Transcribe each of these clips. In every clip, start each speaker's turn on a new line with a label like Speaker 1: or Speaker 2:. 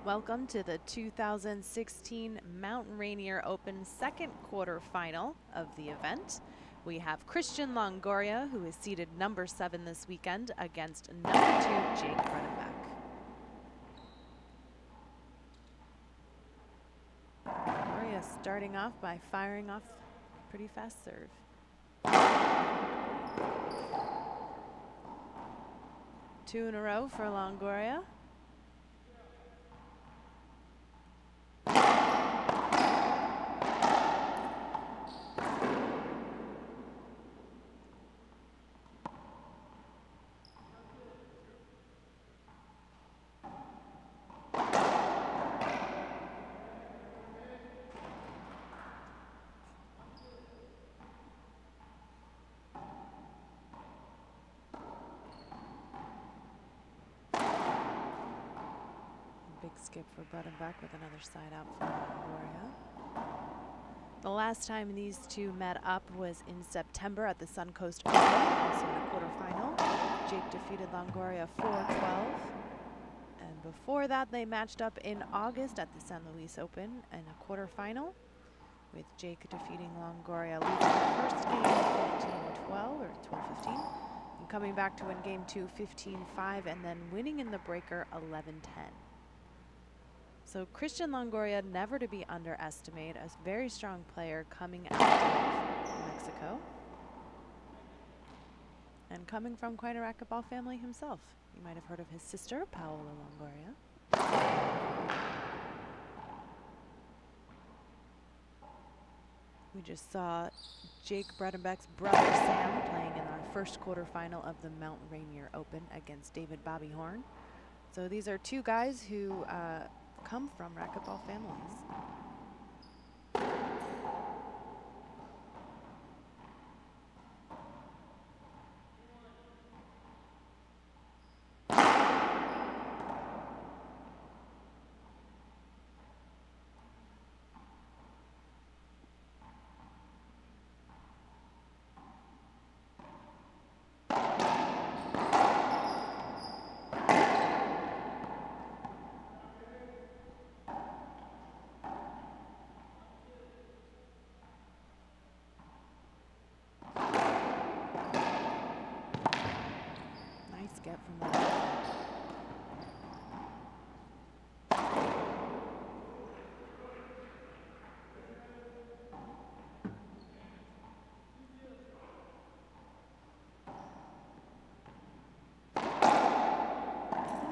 Speaker 1: Welcome to the 2016 Mountain Rainier Open second quarterfinal of the event. We have Christian Longoria, who is seeded number 7 this weekend, against number 2, Jake Bredenbeck. Longoria starting off by firing off a pretty fast serve. 2 in a row for Longoria. Big skip for Bredenbeck with another side out for Longoria. The last time these two met up was in September at the Suncoast Open, also in a quarterfinal. Jake defeated Longoria 4-12. And before that, they matched up in August at the San Luis Open in a quarterfinal, with Jake defeating Longoria, losing the first game 15-12 or 12-15, and coming back to win game 2 15-5, and then winning in the breaker 11-10. So Christian Longoria, never to be underestimated, a very strong player coming out of Mexico and coming from quite a racquetball family himself. You might have heard of his sister, Paola Longoria. We just saw Jake Bredenbeck's brother Sam playing in our first quarterfinal of the Mount Rainier Open against David Bobby Horn. So these are two guys who come from racquetball families. Get from the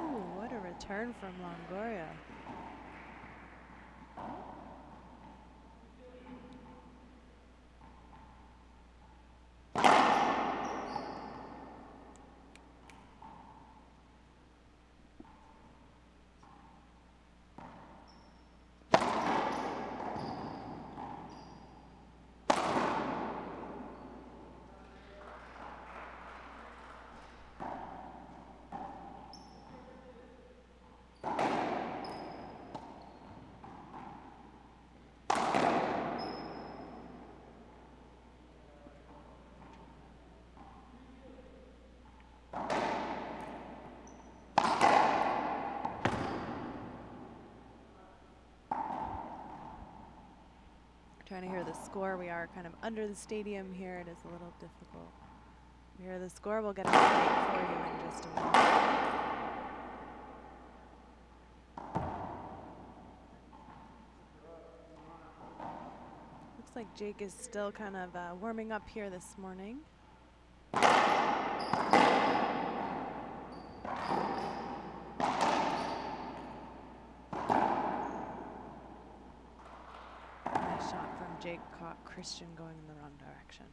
Speaker 1: Ooh, what a return from Longoria. Trying to hear the score. We are kind of under the stadium here. It is a little difficult. We hear the score. We'll get an update for you in just a moment. Looks like Jake is still kind of warming up here this morning. Jake caught Christian going in the wrong direction.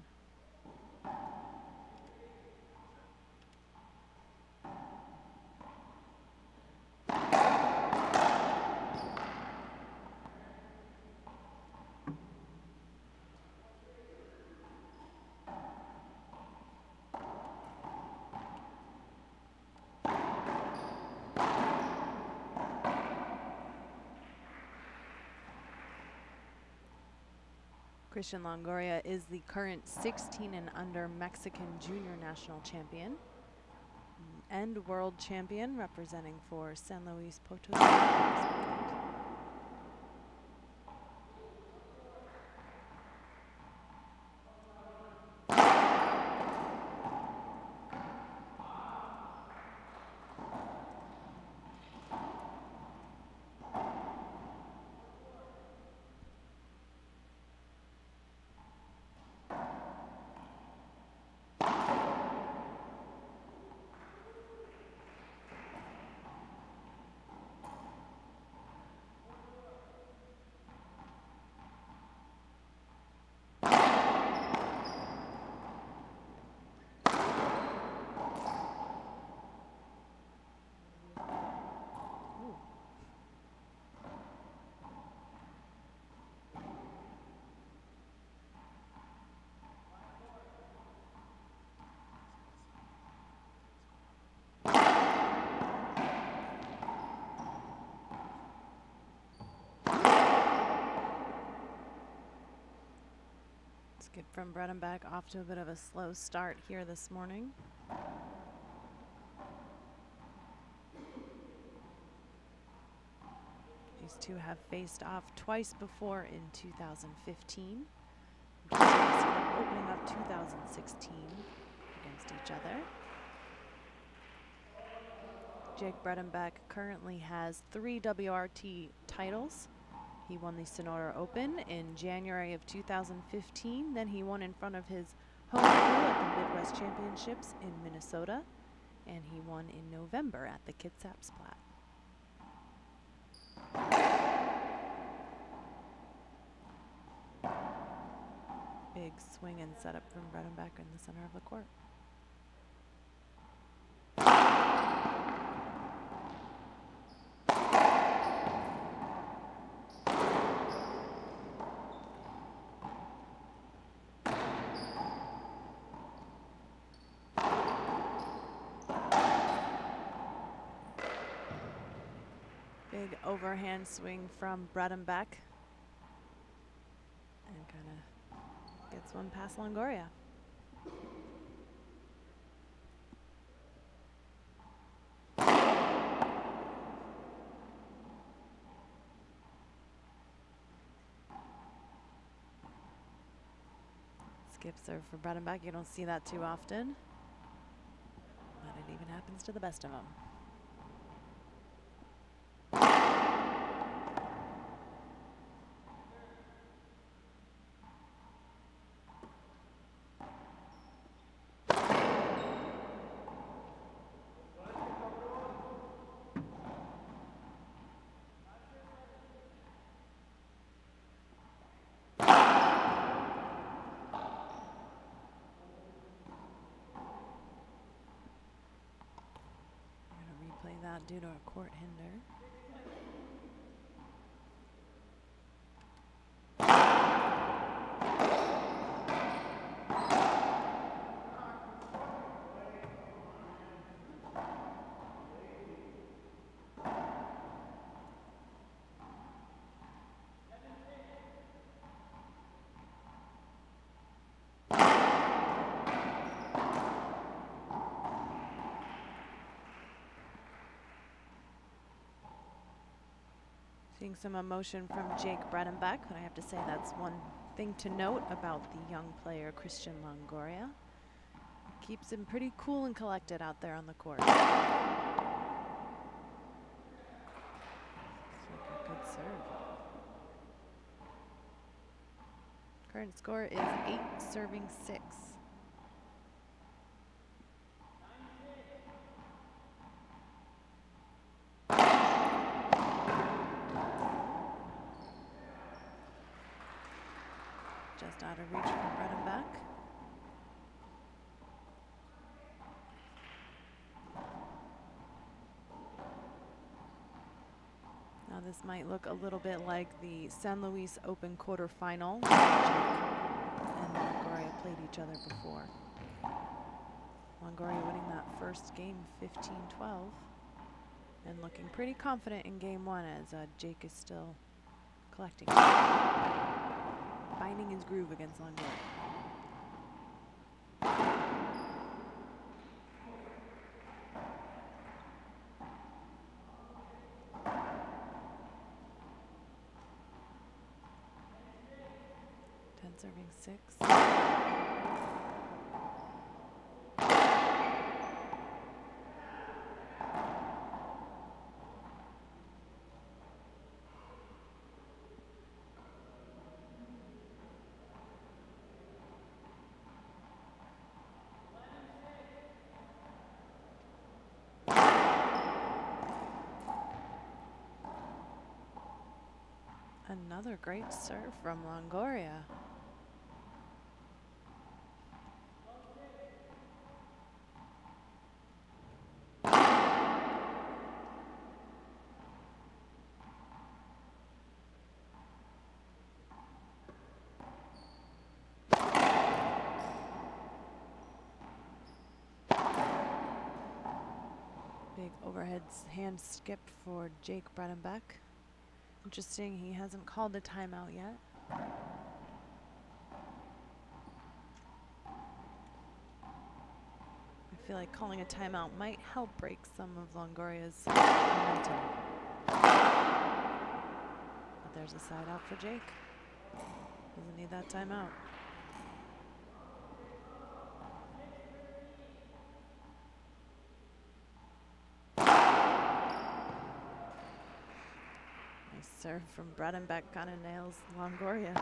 Speaker 1: Christian Longoria is the current 16 and under Mexican junior national champion. and world champion representing for San Luis Potosí. Skip from Bredenbeck off to a bit of a slow start here this morning. These two have faced off twice before in 2015. Opening up 2016 against each other. Jake Bredenbeck currently has 3 WRT titles. He won the Sonora Open in January of 2015. Then he won in front of his home crew at the Midwest Championships in Minnesota. And he won in November at the Kitsap Splat. Big swing and setup from Bredenbeck in the center of the court. Big overhand swing from Bredenbeck. And kind of gets one past Longoria. Skip serve for Bredenbeck. You don't see that too often, but it even happens to the best of them. Play that due to a court hinder. Seeing some emotion from Jake Bredenbeck, but I have to say that's one thing to note about the young player Christian Longoria. Keeps him pretty cool and collected out there on the court. Looks like a good serve. Current score is 8 serving 6. Just out of reach from Bredenbeck. Now this might look a little bit like the San Luis Open quarterfinal. And Longoria played each other before. Longoria winning that first game 15-12. And looking pretty confident in game 1 as Jake is still collecting. Finding his groove against Longoria. serving 6. Another great serve from Longoria. Big overhead hand skip for Jake Bredenbeck. Interesting, he hasn't called a timeout yet. I feel like calling a timeout might help break some of Longoria's momentum. But there's a side out for Jake. Doesn't need that timeout. Nice serve from Bredenbeck, kind of nails Longoria.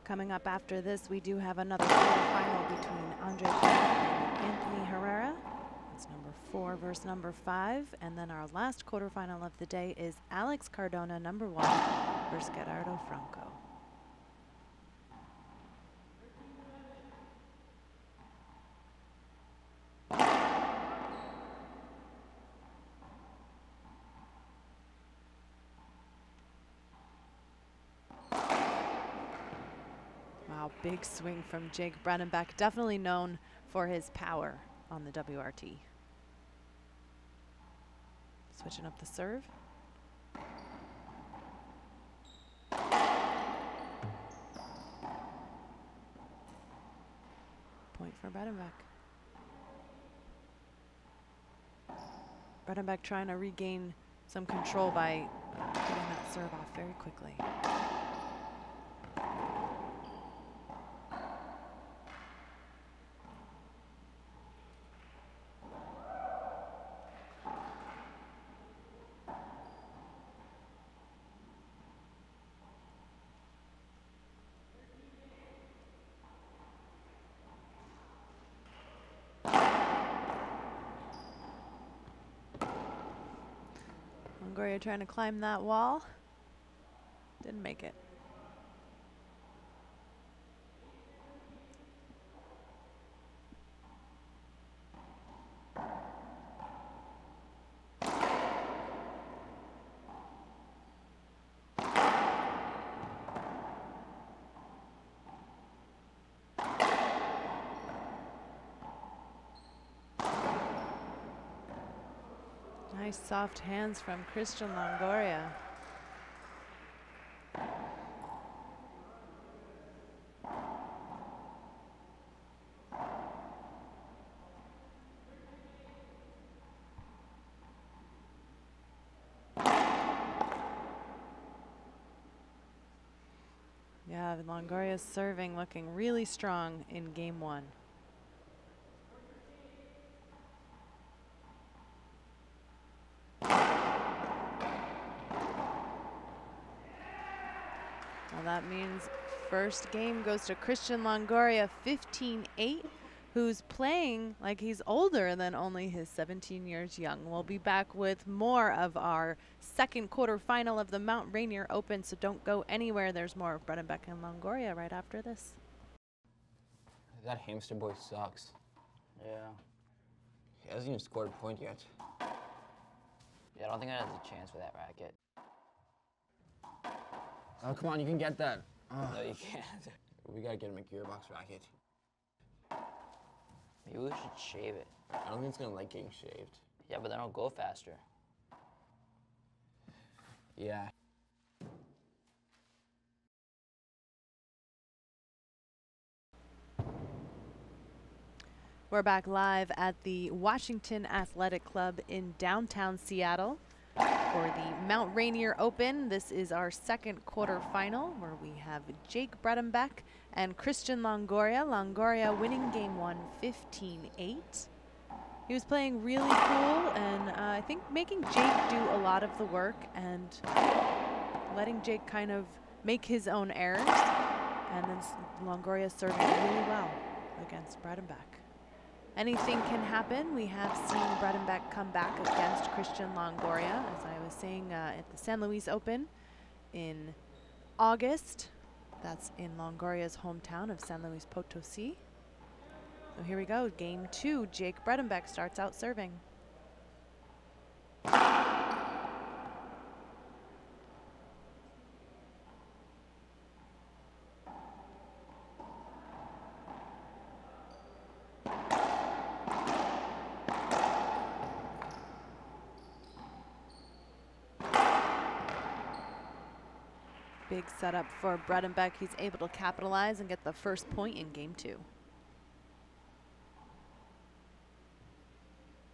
Speaker 1: Coming up after this, we do have another quarterfinal between Andre and Anthony Herrera. It's number 4 versus number 5. And then our last quarterfinal of the day is Alex Cardona, number 1, versus Gerardo Franco. Wow, big swing from Jake Bredenbeck, definitely known for his power on the WRT. Switching up the serve. Point for Bredenbeck. Bredenbeck trying to regain some control by getting that serve off very quickly. Longoria trying to climb that wall. Didn't make it. Nice soft hands from Christian Longoria. Yeah, Longoria's serving looking really strong in game 1. Well, that means first game goes to Christian Longoria, 15-8, who's playing like he's older than only his 17 years young. We'll be back with more of our second quarterfinal of the Mount Rainier Open, so don't go anywhere. There's more of Bredenbeck and Longoria right after this.
Speaker 2: That hamster boy sucks.
Speaker 3: Yeah.
Speaker 2: He hasn't even scored a point yet. Yeah, I don't think I have a chance for that racket.
Speaker 3: Oh, come on, you can get that. Oh.
Speaker 2: No, you can't.
Speaker 3: We gotta get him a gearbox racket.
Speaker 2: Maybe we should shave it.
Speaker 3: I don't think it's gonna like getting shaved.
Speaker 2: Yeah, but then it'll go faster.
Speaker 3: Yeah.
Speaker 1: We're back live at the Washington Athletic Club in downtown Seattle for the Mount Rainier Open. This is our second quarterfinal where we have Jake Bredenbeck and Christian Longoria. Longoria winning game 1 15-8. He was playing really cool and I think making Jake do a lot of the work and letting Jake kind of make his own errors. And then Longoria serving really well against Bredenbeck. Anything can happen. We have seen Bredenbeck come back against Christian Longoria, as I was saying, at the San Luis Open in August. That's in Longoria's hometown of San Luis Potosi. So here we go, game 2. Jake Bredenbeck starts out serving. Big setup for Bredenbeck. He's able to capitalize and get the first point in game 2.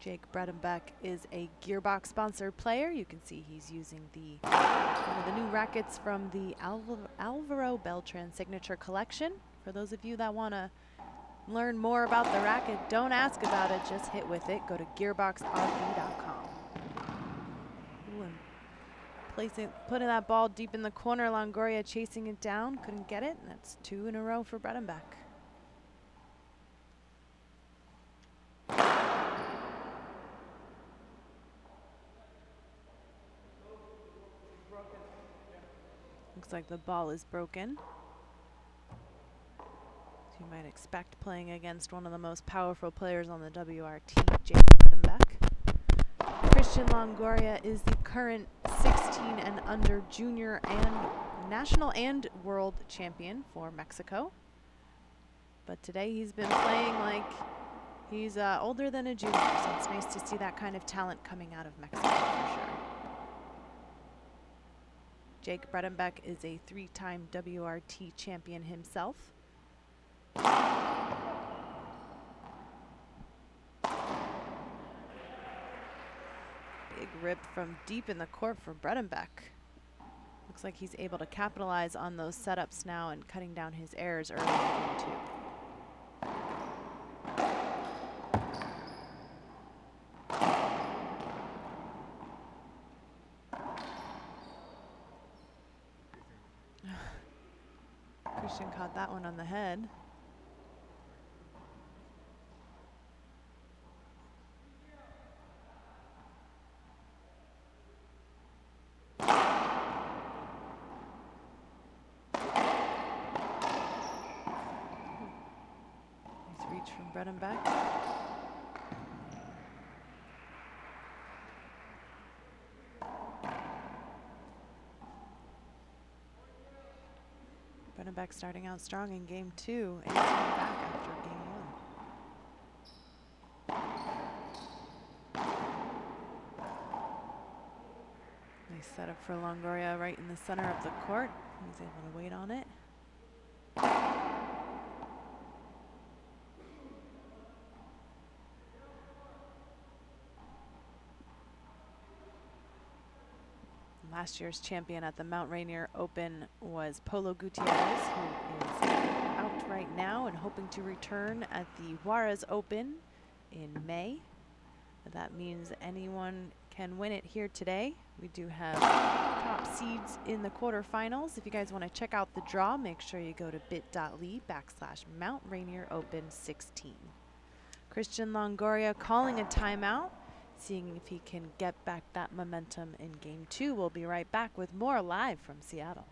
Speaker 1: Jake Bredenbeck is a Gearbox sponsored player. You can see he's using one of the new rackets from the Alvaro Beltran Signature Collection. For those of you that want to learn more about the racket, don't ask about it, just hit with it. Go to gearboxrv.com. Putting that ball deep in the corner. Longoria chasing it down, couldn't get it, and that's 2 in a row for Bredenbeck. Looks like the ball is broken. As you might expect, playing against one of the most powerful players on the WRT, Jake Bredenbeck. Christian Longoria is the current 16 and under junior and national and world champion for Mexico. But today he's been playing like he's older than a junior, so it's nice to see that kind of talent coming out of Mexico for sure. Jake Bredenbeck is a 3-time WRT champion himself. Big rip from deep in the court for Bredenbeck. Looks like he's able to capitalize on those setups now and cutting down his errors early in game 2. Christian caught that one on the head. Nice reach from Bredenbeck. Bredenbeck starting out strong in game 2 and coming back after game 1. Nice setup for Longoria right in the center of the court. He's able to wait on it. Last year's champion at the Mount Rainier Open was Polo Gutierrez, who is out right now and hoping to return at the Juarez Open in May. That means anyone can win it here today. We do have top seeds in the quarterfinals. If you guys want to check out the draw, make sure you go to bit.ly/Mount Rainier Open 16. Christian Longoria calling a timeout, seeing if he can get back that momentum in game 2. We'll be right back with more live from Seattle.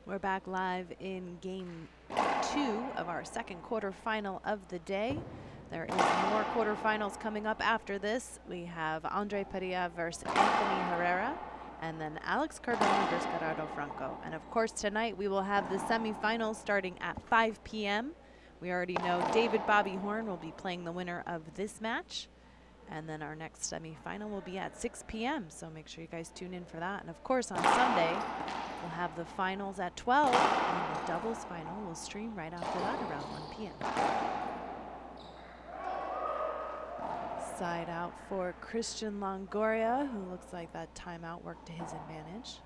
Speaker 1: We're back live in game 2 of our second quarterfinal of the day. There is more quarterfinals coming up after this. We have Andre Padilla versus Anthony Herrera, and then Alex Cardona versus Gerardo Franco. And of course, tonight we will have the semifinals starting at 5 p.m. We already know David Bobby Horn will be playing the winner of this match. And then our next semifinal will be at 6 p.m. So make sure you guys tune in for that. And of course, on Sunday, we'll have the finals at 12. And the doubles final will stream right after that around 1 p.m. Side out for Christian Longoria, who looks like that timeout worked to his advantage.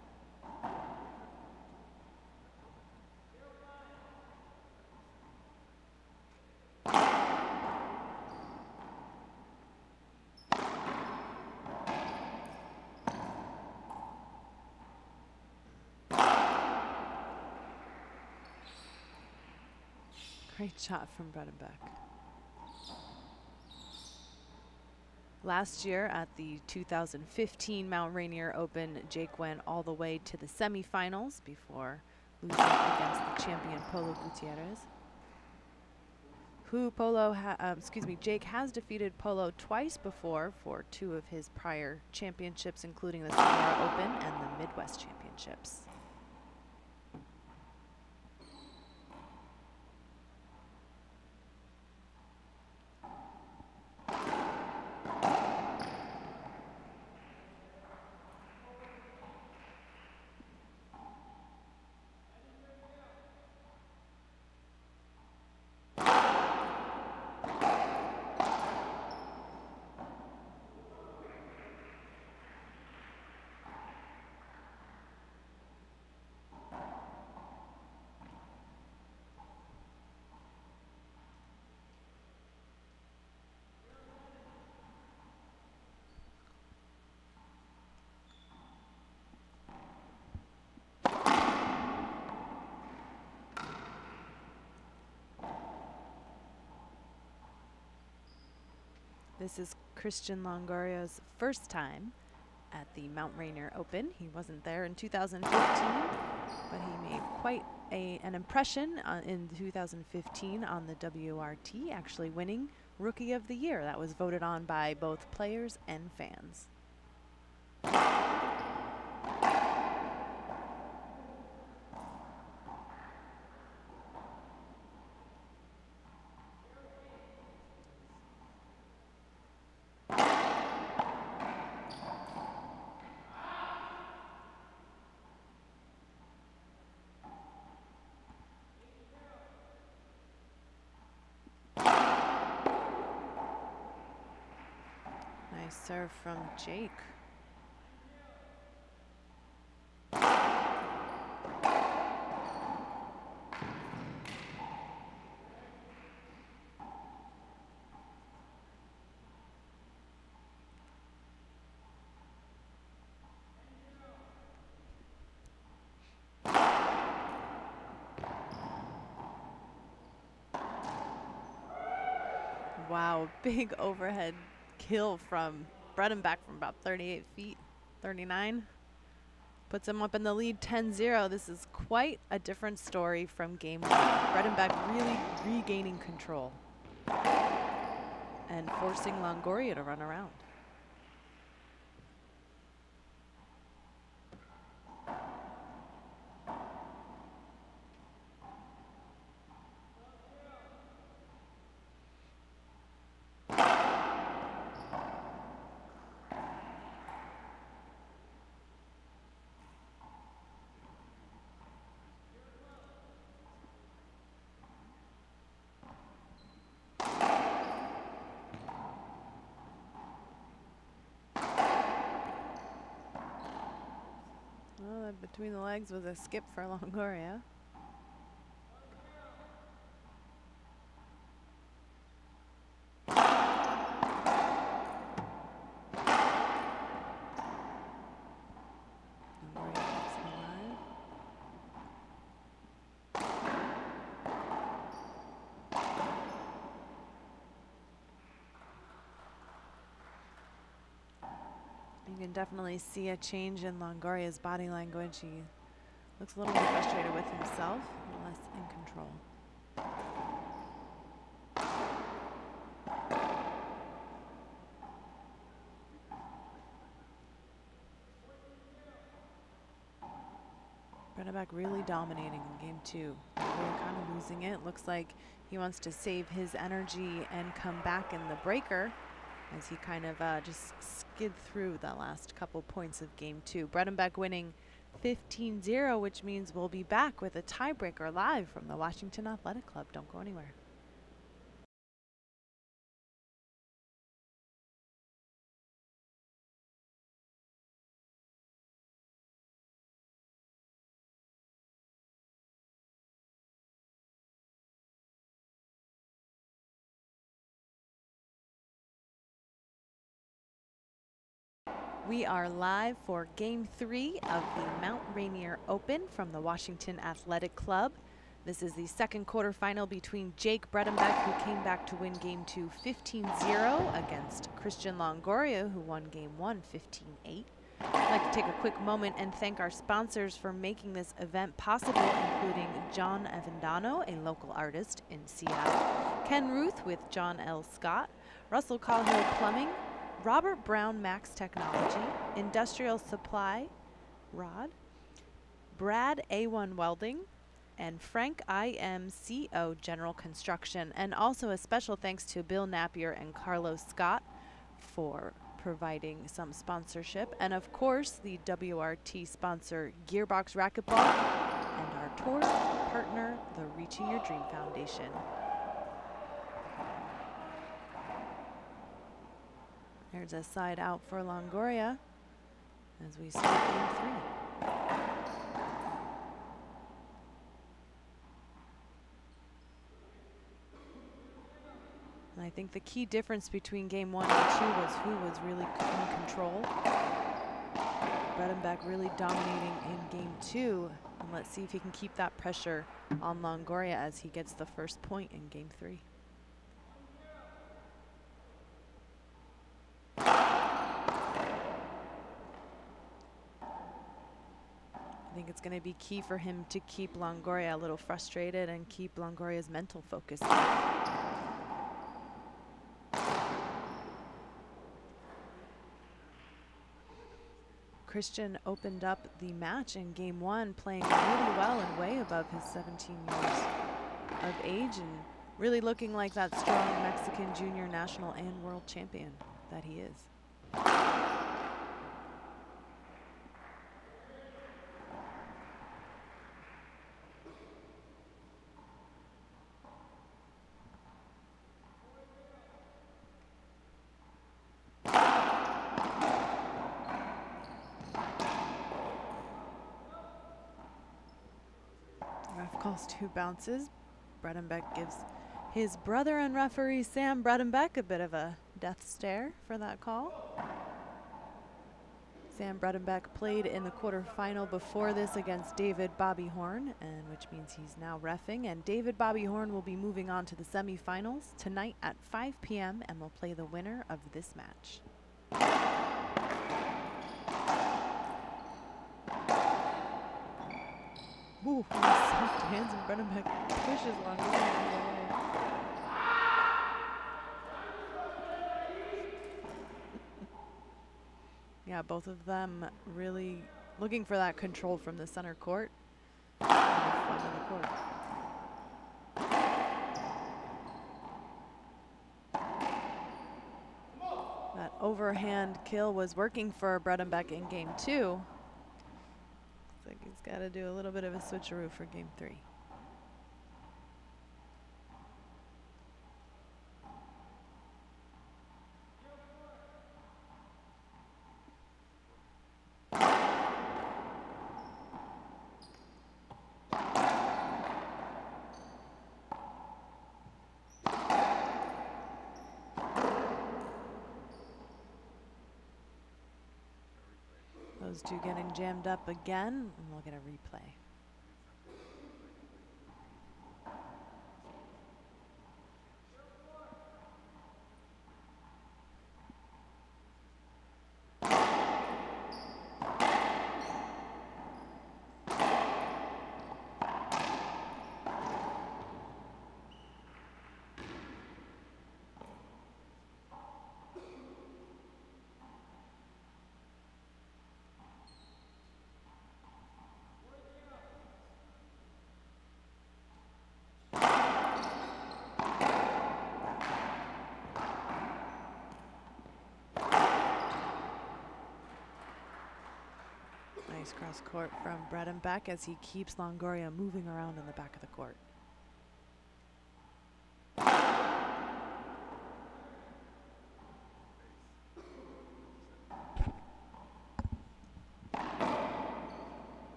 Speaker 1: Great shot from Bredenbeck. Last year at the 2015 Mount Rainier Open, Jake went all the way to the semifinals before losing against the champion Polo Gutierrez. Jake has defeated Polo twice before for 2 of his prior championships, including the Sonora Open and the Midwest Championships. This is Christian Longoria's first time at the Mount Rainier Open. He wasn't there in 2015, but he made quite an impression in 2015 on the WRT, actually winning Rookie of the Year. That was voted on by both players and fans. Nice serve from Jake. Wow, big overhead kill from Bredenbeck from about 38 feet, 39. Puts him up in the lead 10-0. This is quite a different story from game 1. Bredenbeck really regaining control and forcing Longoria to run around. Between the legs was a skip for Longoria. You can definitely see a change in Longoria's body language. He Looks a little more frustrated with himself, a little less in control. Bredenbeck really dominating in game 2. We're kind of losing it. Looks like he wants to save his energy and come back in the breaker as he kind of just skid through the last couple points of game 2. Bredenbeck winning 15-0, which means we'll be back with a tiebreaker live from the Washington Athletic Club. Don't go anywhere. We are live for Game 3 of the Mount Rainier Open from the Washington Athletic Club. This is the second quarterfinal between Jake Bredenbeck, who came back to win Game 2 15-0 against Christian Longoria, who won Game 1 15-8. I'd like to take a quick moment and thank our sponsors for making this event possible, including John Avendano, a local artist in Seattle, Ken Ruth with John L. Scott, Russell Cahill Plumbing, Robert Brown Max Technology, Industrial Supply, Rod, Brad A1 Welding, and Frank IMCO General Construction. And also a special thanks to Bill Napier and Carlos Scott for providing some sponsorship. And of course, the WRT sponsor Gearbox Racquetball and our tour partner, the Reaching Your Dream Foundation. There's a side out for Longoria as we start Game 3. And I think the key difference between Game 1 and 2 was who was really in control. Bredenbeck really dominating in Game 2. And let's see if he can keep that pressure on Longoria as he gets the first point in Game 3. I think it's going to be key for him to keep Longoria a little frustrated and keep Longoria's mental focus. Christian opened up the match in Game 1 playing really well and way above his 17 years of age and really looking like that strong Mexican junior national and world champion that he is. Calls 2 bounces. Bredenbeck gives his brother and referee Sam Bredenbeck a bit of a death stare for that call. Sam Bredenbeck played in the quarterfinal before this against David Bobby Horn, and which means he's now reffing. And David Bobby Horn will be moving on to the semifinals tonight at 5 p.m. and will play the winner of this match. Ooh, soft hands and Bredenbeck pushes Longoria out of the way. Yeah, both of them really looking for that control from the center court and the front of the court. That overhand kill was working for Bredenbeck in Game 2. Like he's got to do a little bit of a switcheroo for Game 3. Those two getting jammed up again, and we'll get a replay. Nice cross court from Bredenbeck as he keeps Longoria moving around in the back of the court.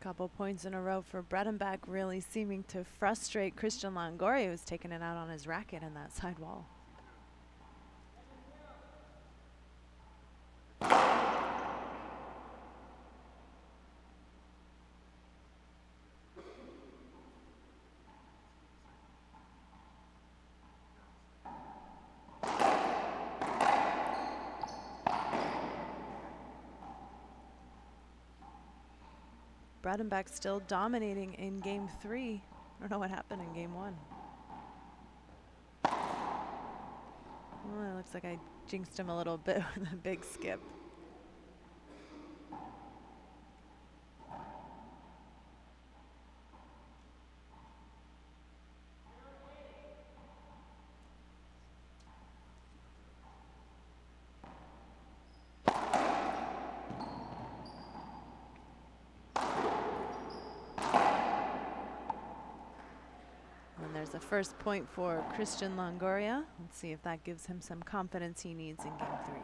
Speaker 1: Couple points in a row for Bredenbeck, really seeming to frustrate Christian Longoria, who's taking it out on his racket in that side wall. Bredenbeck still dominating in game 3. I don't know what happened in game 1. Well, it looks like I jinxed him a little bit with a big skip. There's the first point for Christian Longoria. Let's see if that gives him some confidence he needs in game 3.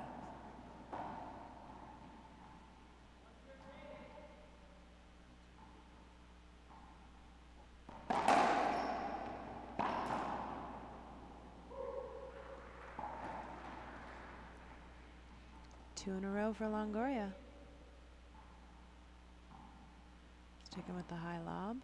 Speaker 1: Two in a row for Longoria. Sticking with the high lob.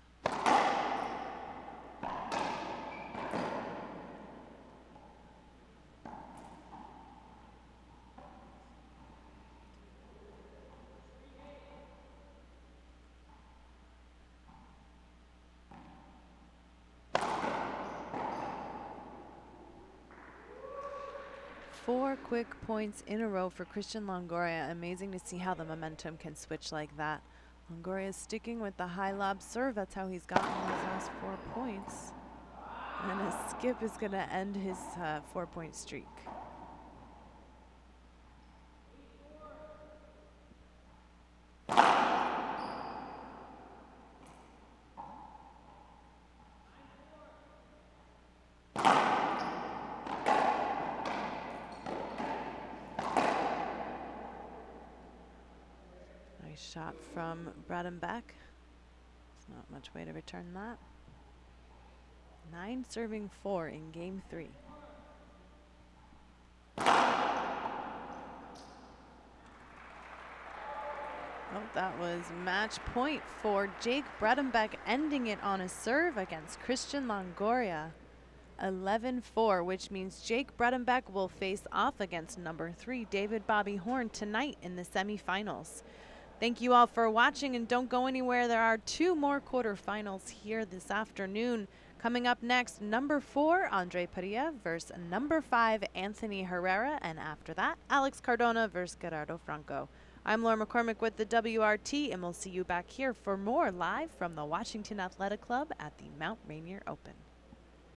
Speaker 1: Four quick points in a row for Christian Longoria. Amazing to see how the momentum can switch like that. Longoria is sticking with the high lob serve. That's how he's gotten his last 4 points. And a skip is going to end his 4-point streak. Shot from Bredenbeck. It's not much way to return that. 9 serving 4 in game 3. Oh, that was match point for Jake Bredenbeck, ending it on a serve against Christian Longoria. 11-4, which means Jake Bredenbeck will face off against number 3 David Bobby Horn tonight in the semifinals. Thank you all for watching, and don't go anywhere. There are 2 more quarterfinals here this afternoon. Coming up next, number 4, Andre Padilla versus number 5, Anthony Herrera. And after that, Alex Cardona versus Gerardo Franco. I'm Laura McCormick with the WRT, and we'll see you back here for more live from the Washington Athletic Club at the Mount Rainier Open.